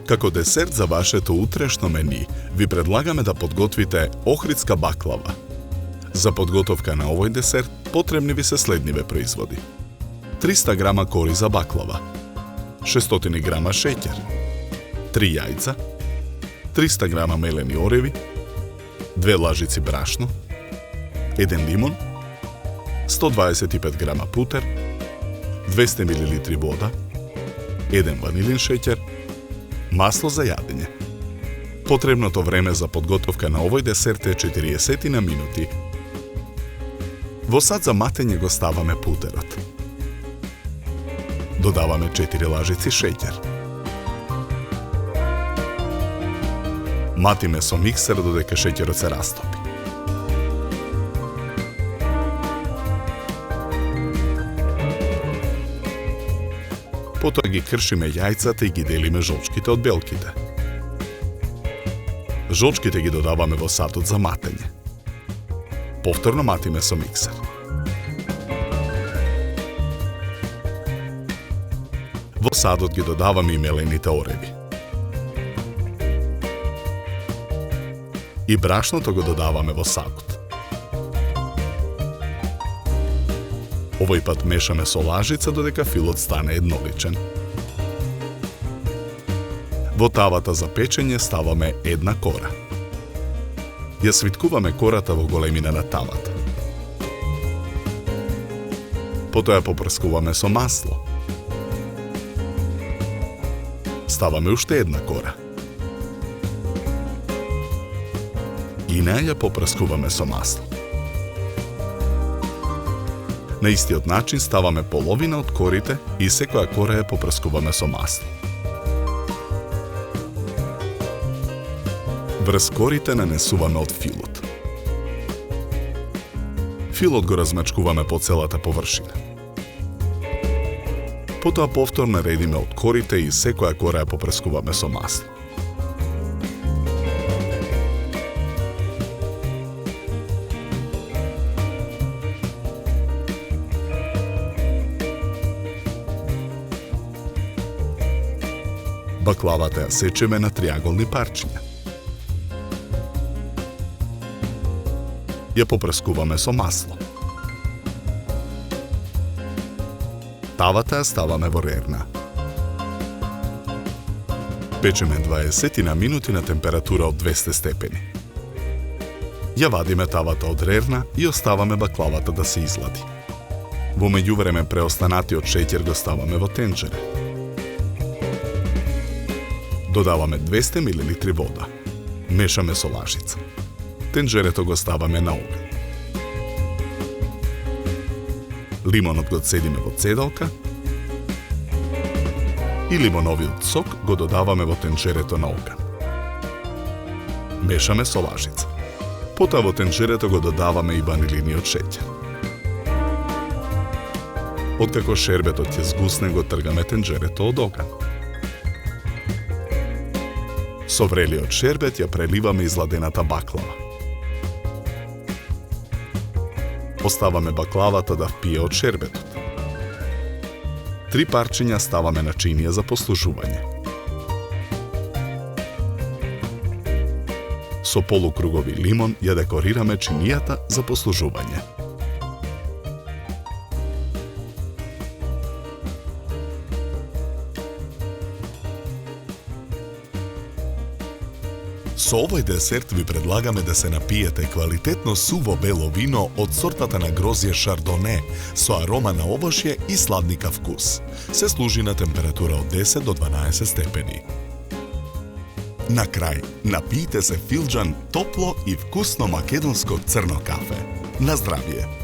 Како десерт за вашето утрешно мени, ви предлагаме да подготвите охридска баклава. За подготовка на овој десерт потребни ви се следниве производи. 300 грама кори за баклава, 600 грама шеќер, 3 јајца, 300 грама мелени ореви, 2 лажици брашно, 1 лимон, 125 грама путер, 200 мл вода, 1 ванилин шеќер, масло за јадење. Потребното време за подготовка на овој десерт е 40 на минути. Во сад за матење го ставаме путерот. Додаваме 4 лажици шеќер. Матиме со миксер додека шеќерот се растопи. Потоа ги кршиме јајцата и ги делиме жолчките од белките. Жолчките ги додаваме во садот за матење. Повторно матиме со миксер. Во садот ги додаваме и мелените ореви. И брашното го додаваме во садот. Овој пат мешаме со лажица додека филот стане едноличен. Во тавата за печење ставаме една кора. Ја свиткуваме кората во големина на тавата. Потоа ја попрскуваме со масло. Ставаме уште една кора. И неја ја попрскуваме со масло. На истиот начин ставаме половина од корите и секоја кора ја попрскуваме со масло. Врз корите нанесуваме од филот. Филот го размачкуваме по целата површина. Потоа повторно редиме од корите и секоја кора ја попрскуваме со масло. Баклавата ја сечеме на триаголни парчиња. Ја попрскуваме со масло. Тавата ја ставаме во рерна. Печеме 20 на минути на температура од 200 степени. Ја вадиме тавата од рерна и оставаме баклавата да се излади. Во меѓувреме преостанатиот шеќер го ставаме во тенџере. Додаваме 200 мл вода. Мешаме со лажица. Тенџерето го ставаме на оган. Лимонот го цедиме во цедалка и лимоновиот сок го додаваме во тенџерето на оган. Мешаме со лажица. Потоа во тенџерето го додаваме и ванилиниот шеќер. Откако шербетот ќе згусне, го тргаме тенџерето од оган. Со врелиот шербет ја преливаме изладената баклава. Оставаме баклавата да впие од шербетот. 3 парчиња ставаме на чинија за послужување. Со полукругови лимон ја декорираме чинијата за послужување. Со овој десерт ви предлагаме да се напиете квалитетно суво бело вино од сортата на грозје шардоне со арома на овошје и сладникав вкус. Се служи на температура од 10 до 12 степени. На крај, напијте се филџан топло и вкусно македонско црно кафе. На здравје!